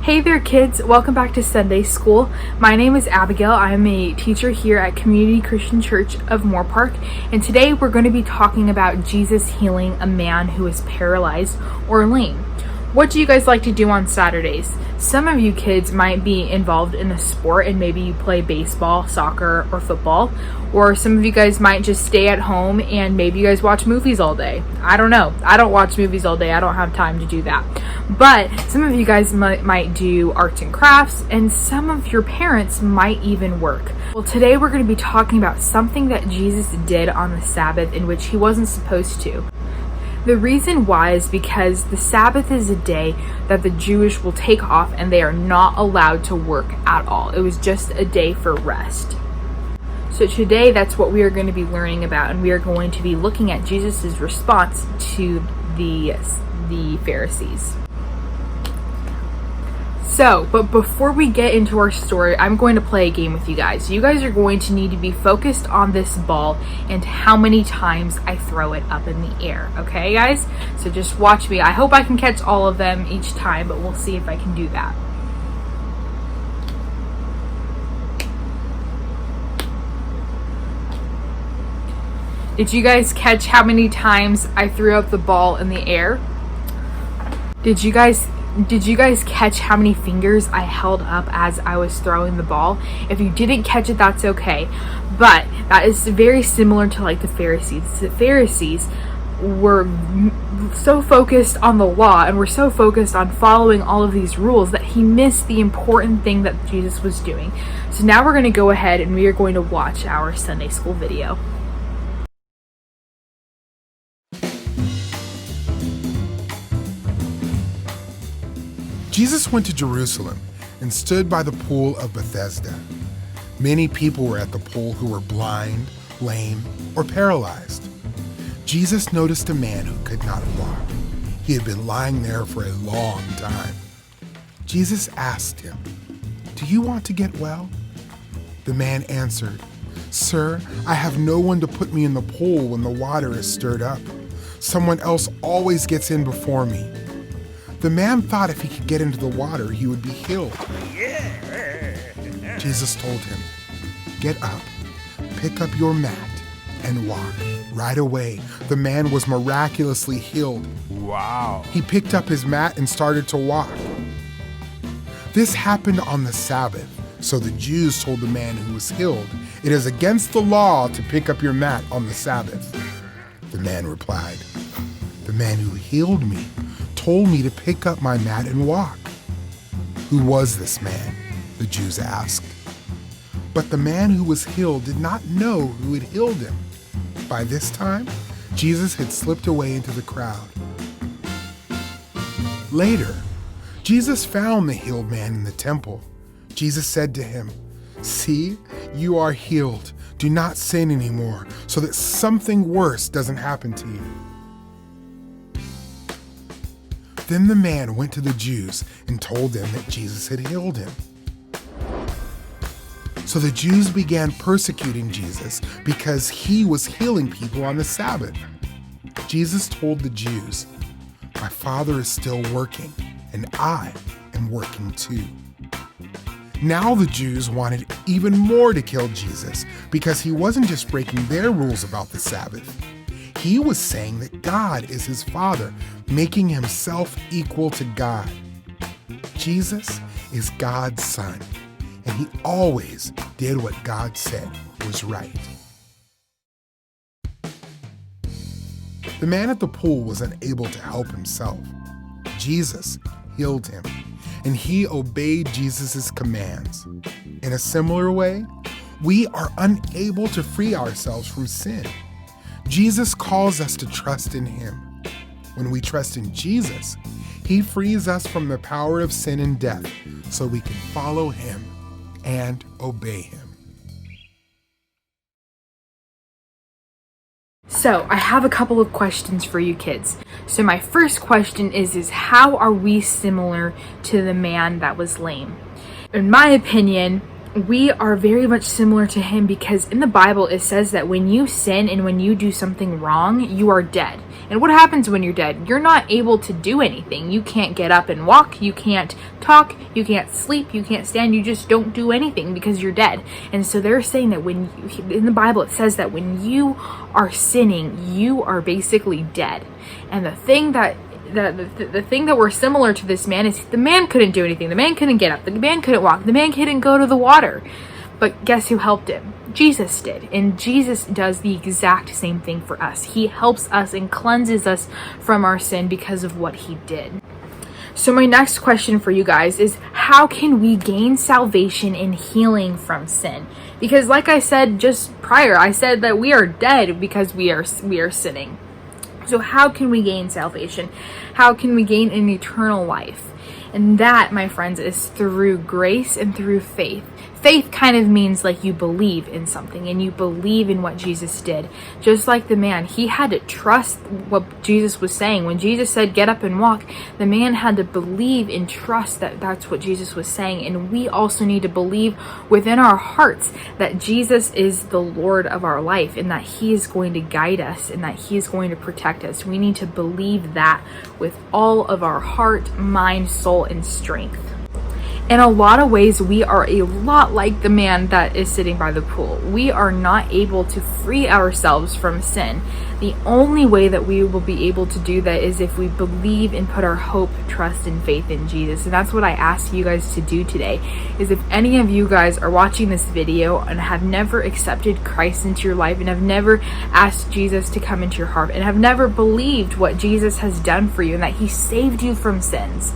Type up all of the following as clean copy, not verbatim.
Hey there kids, welcome back to Sunday School. My name is Abigail. I am a teacher here at Community Christian Church of Moore Park, and today we're going to be talking about Jesus healing a man who is paralyzed or lame. What do you guys like to do on Saturdays? Some of you kids might be involved in a sport and maybe you play baseball, soccer, or football. Or some of you guys might just stay at home and maybe you guys watch movies all day. I don't know. I don't watch movies all day. I don't have time to do that. But some of you guys might do arts and crafts, and some of your parents might even work. Well, today we're going to be talking about something that Jesus did on the Sabbath in which he wasn't supposed to. The reason why is because the Sabbath is a day that the Jewish will take off and they are not allowed to work at all. It was just a day for rest. So today that's what we are going to be learning about, and we are going to be looking at Jesus' response to the Pharisees. So, but before we get into our story, I'm going to play a game with you guys. You guys are going to need to be focused on this ball and how many times I throw it up in the air. Okay, guys? So just watch me. I hope I can catch all of them each time, but we'll see if I can do that. Did you guys catch how many times I threw up the ball in the air? Did you guys catch how many fingers I held up as I was throwing the ball? If you didn't catch it, that's okay. But that is very similar to like the Pharisees. The Pharisees were so focused on the law and were so focused on following all of these rules that he missed the important thing that Jesus was doing. So now we're going to go ahead and we are going to watch our Sunday school video. Jesus went to Jerusalem and stood by the pool of Bethesda. Many people were at the pool who were blind, lame, or paralyzed. Jesus noticed a man who could not walk. He had been lying there for a long time. Jesus asked him, "Do you want to get well?" The man answered, "Sir, I have no one to put me in the pool when the water is stirred up. Someone else always gets in before me." The man thought if he could get into the water, he would be healed. Jesus told him, "Get up, pick up your mat, and walk." Right away, the man was miraculously healed. Wow. He picked up his mat and started to walk. This happened on the Sabbath, so the Jews told the man who was healed, "It is against the law to pick up your mat on the Sabbath." The man replied, "The man who healed me told me to pick up my mat and walk." "Who was this man?" the Jews asked. But the man who was healed did not know who had healed him. By this time, Jesus had slipped away into the crowd. Later, Jesus found the healed man in the temple. Jesus said to him, "See, you are healed. Do not sin anymore, so that something worse doesn't happen to you." Then the man went to the Jews and told them that Jesus had healed him. So the Jews began persecuting Jesus because he was healing people on the Sabbath. Jesus told the Jews, "My Father is still working, and I am working too." Now the Jews wanted even more to kill Jesus because he wasn't just breaking their rules about the Sabbath. He was saying that God is his Father, making himself equal to God. Jesus is God's Son, and he always did what God said was right. The man at the pool was unable to help himself. Jesus healed him, and he obeyed Jesus' commands. In a similar way, we are unable to free ourselves from sin. Jesus calls us to trust in him. When we trust in Jesus, he frees us from the power of sin and death so we can follow him and obey him. So I have a couple of questions for you kids. So my first question is how are we similar to the man that was lame? In my opinion, we are very much similar to him because in the Bible it says that when you sin and when you do something wrong, you are dead. And what happens when you're dead? You're not able to do anything. You can't get up and walk. You can't talk. You can't sleep. You can't stand. You just don't do anything because you're dead. And so they're saying that in the Bible, it says that when you are sinning, you are basically dead. And the thing that we're similar to this man is the man couldn't do anything. The man couldn't get up. The man couldn't walk. The man couldn't go to the water. But guess who helped him? Jesus did. And Jesus does the exact same thing for us. He helps us and cleanses us from our sin because of what he did. So my next question for you guys is, how can we gain salvation and healing from sin? Because like I said just prior, I said that we are dead because we are sinning. So how can we gain salvation? How can we gain an eternal life? And that, my friends, is through grace and through faith. Faith kind of means like you believe in something and you believe in what Jesus did. Just like the man, he had to trust what Jesus was saying. When Jesus said, get up and walk, the man had to believe and trust that that's what Jesus was saying. And we also need to believe within our hearts that Jesus is the Lord of our life and that he is going to guide us and that he is going to protect us. We need to believe that with all of our heart, mind, soul, and strength. In a lot of ways, we are a lot like the man that is sitting by the pool. We are not able to free ourselves from sin. The only way that we will be able to do that is if we believe and put our hope, trust, and faith in Jesus. And that's what I ask you guys to do today, is if any of you guys are watching this video and have never accepted Christ into your life and have never asked Jesus to come into your heart and have never believed what Jesus has done for you and that he saved you from sins,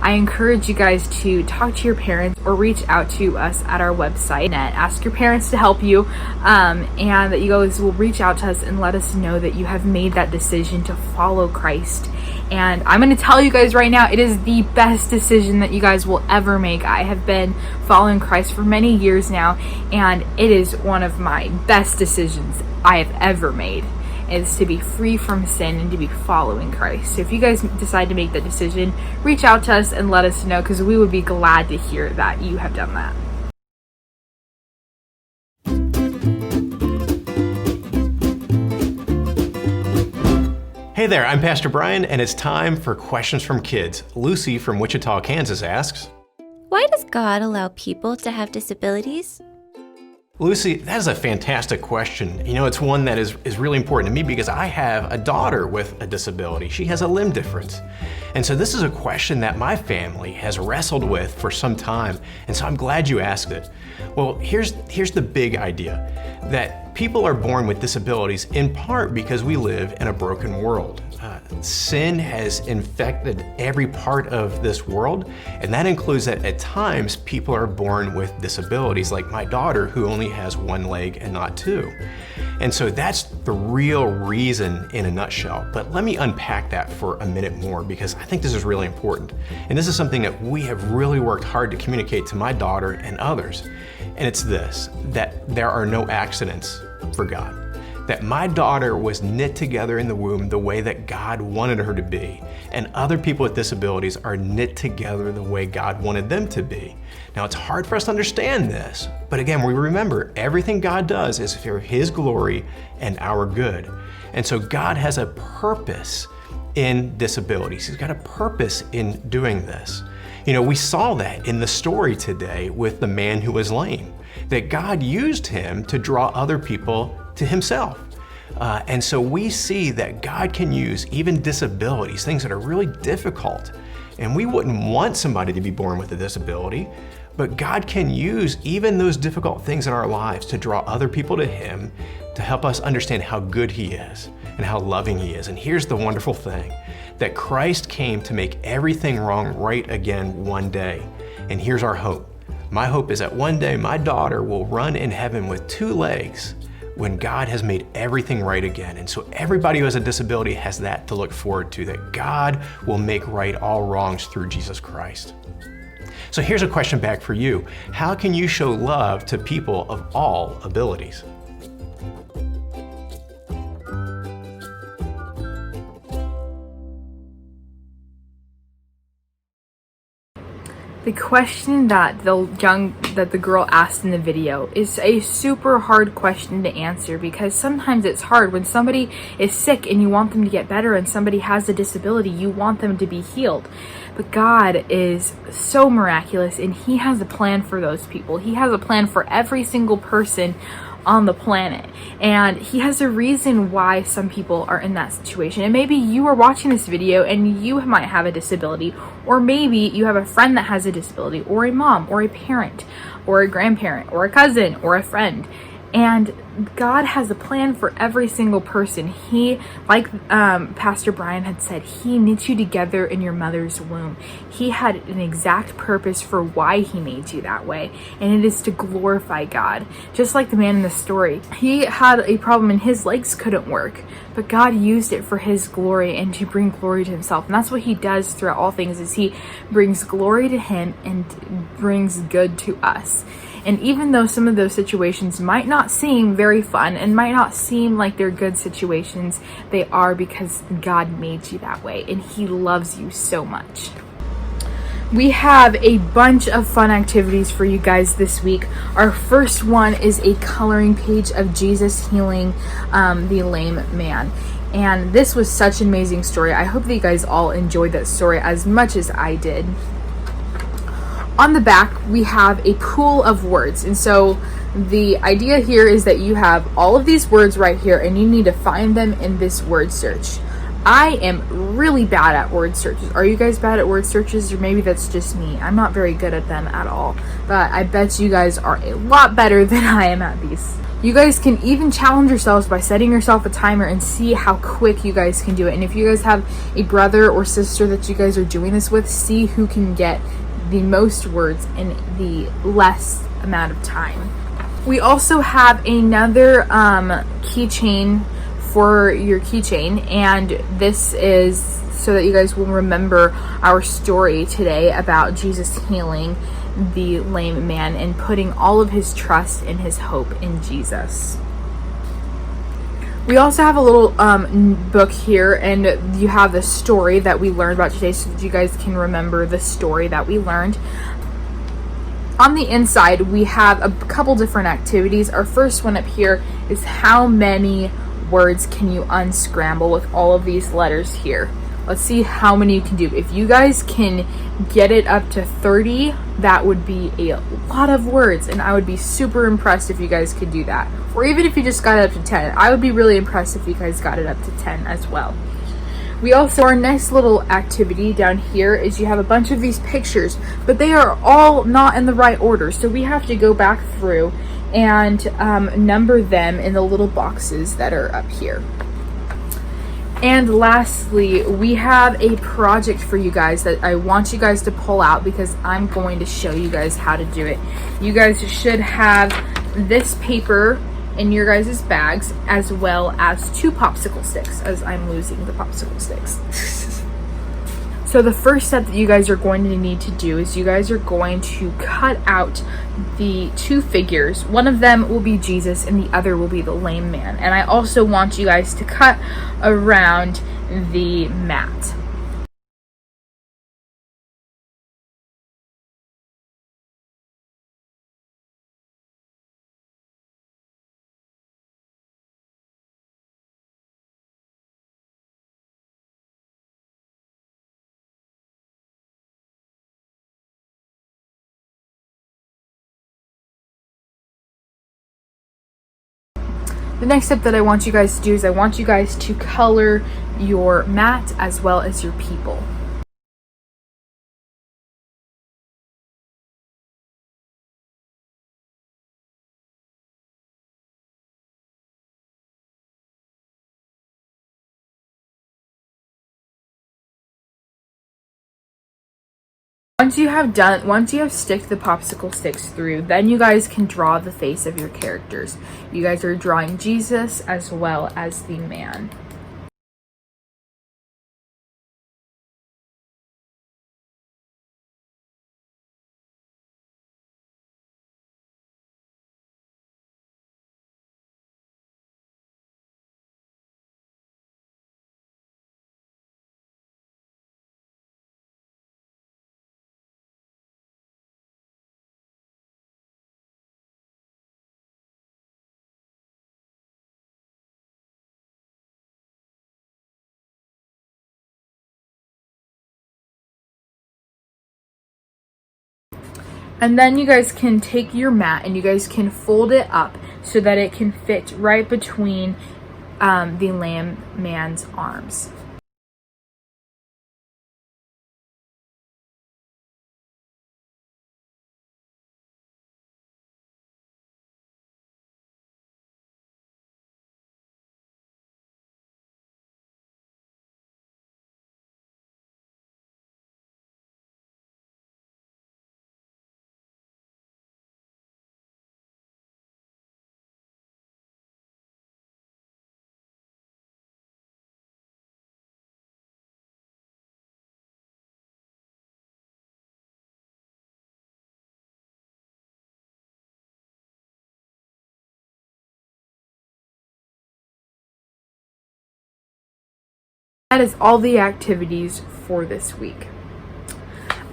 I encourage you guys to talk to your parents or reach out to us at our website. Ask your parents to help you, and that you guys will reach out to us and let us know that you have made that decision to follow Christ. And I'm going to tell you guys right now, it is the best decision that you guys will ever make. I have been following Christ for many years now, and it is one of my best decisions I have ever made, is to be free from sin and to be following Christ. So if you guys decide to make that decision, reach out to us and let us know, because we would be glad to hear that you have done that. Hey there, I'm Pastor Brian, and it's time for Questions from Kids. Lucy from Wichita, Kansas asks, why does God allow people to have disabilities? Lucy, that is a fantastic question. You know, it's one that is really important to me because I have a daughter with a disability. She has a limb difference. And so this is a question that my family has wrestled with for some time. And so I'm glad you asked it. Well, here's the big idea, that people are born with disabilities in part because we live in a broken world. Sin has infected every part of this world, and that includes that at times people are born with disabilities, like my daughter who only has one leg and not two. And so that's the real reason in a nutshell. But let me unpack that for a minute more, because I think this is really important. And this is something that we have really worked hard to communicate to my daughter and others. And it's this, that there are no accidents for God. That my daughter was knit together in the womb the way that God wanted her to be, and other people with disabilities are knit together the way God wanted them to be. Now, it's hard for us to understand this, but again, we remember everything God does is for his glory and our good. And so God has a purpose in disabilities. He's got a purpose in doing this. You know, we saw that in the story today with the man who was lame, that God used him to draw other people to himself. And so we see that God can use even disabilities, things that are really difficult. And we wouldn't want somebody to be born with a disability, but God can use even those difficult things in our lives to draw other people to him, to help us understand how good he is and how loving he is. And here's the wonderful thing, that Christ came to make everything wrong right again one day. And here's our hope. My hope is that one day my daughter will run in heaven with two legs when God has made everything right again. And so everybody who has a disability has that to look forward to, that God will make right all wrongs through Jesus Christ. So here's a question back for you. How can you show love to people of all abilities? The question that the girl asked in the video is a super hard question to answer, because sometimes it's hard when somebody is sick and you want them to get better, and somebody has a disability, you want them to be healed. But God is so miraculous, and He has a plan for those people. He has a plan for every single person on the planet, and He has a reason why some people are in that situation. And maybe you are watching this video and you might have a disability, or maybe you have a friend that has a disability, or a mom, or a parent, or a grandparent, or a cousin, or a friend. And God has a plan for every single person. He, like Pastor Brian had said, He knit you together in your mother's womb. He had an exact purpose for why He made you that way, and it is to glorify God. Just like the man in the story, he had a problem and his legs couldn't work, but God used it for His glory and to bring glory to Himself. And that's what He does throughout all things, is He brings glory to Him and brings good to us. And even though some of those situations might not seem very fun and might not seem like they're good situations, they are, because God made you that way and He loves you so much. We have a bunch of fun activities for you guys this week. Our first one is a coloring page of Jesus healing the lame man. And this was such an amazing story. I hope that you guys all enjoyed that story as much as I did. On the back, we have a pool of words. And so the idea here is that you have all of these words right here, and you need to find them in this word search. I am really bad at word searches. Are you guys bad at word searches? Or maybe that's just me. I'm not very good at them at all. But I bet you guys are a lot better than I am at these. You guys can even challenge yourselves by setting yourself a timer and see how quick you guys can do it. And if you guys have a brother or sister that you guys are doing this with, see who can get the most words in the less amount of time. We also have another keychain for your keychain, and this is so that you guys will remember our story today about Jesus healing the lame man and putting all of his trust and his hope in Jesus. We also have a little book here, and you have the story that we learned about today, so that you guys can remember the story that we learned. On the inside, we have a couple different activities. Our first one up here is how many words can you unscramble with all of these letters here. Let's see how many you can do. If you guys can get it up to 30, that would be a lot of words, and I would be super impressed if you guys could do that. Or even if you just got it up to 10, I would be really impressed if you guys got it up to 10 as well. We also, our next little activity down here is you have a bunch of these pictures, but they are all not in the right order, so we have to go back through and number them in the little boxes that are up here. And lastly, we have a project for you guys that I want you guys to pull out, because I'm going to show you guys how to do it. You guys should have this paper in your guys' bags, as well as 2 popsicle sticks, as I'm losing the popsicle sticks. So the first step that you guys are going to need to do is you guys are going to cut out the 2 figures. One of them will be Jesus and the other will be the lame man. And I also want you guys to cut around the mat. The next step that I want you guys to do is I want you guys to color your mat as well as your people. Once you have sticked the popsicle sticks through, then you guys can draw the face of your characters. You guys are drawing Jesus as well as the man. And then you guys can take your mat and you guys can fold it up so that it can fit right between the lamb man's arms. That is all the activities for this week.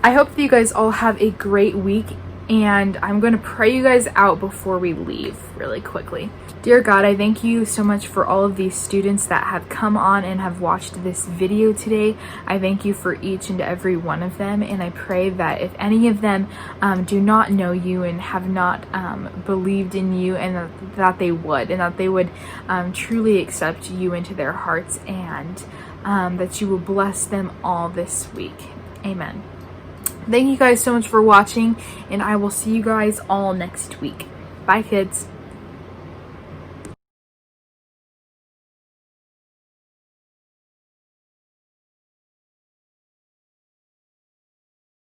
I hope that you guys all have a great week, and I'm going to pray you guys out before we leave really quickly. Dear God, I thank you so much for all of these students that have come on and have watched this video today. I thank you for each and every one of them, and I pray that if any of them do not know you and have not believed in you, and that they would truly accept you into their hearts, and that you will bless them all this week. Amen. Thank you guys so much for watching, and I will see you guys all next week. Bye, kids.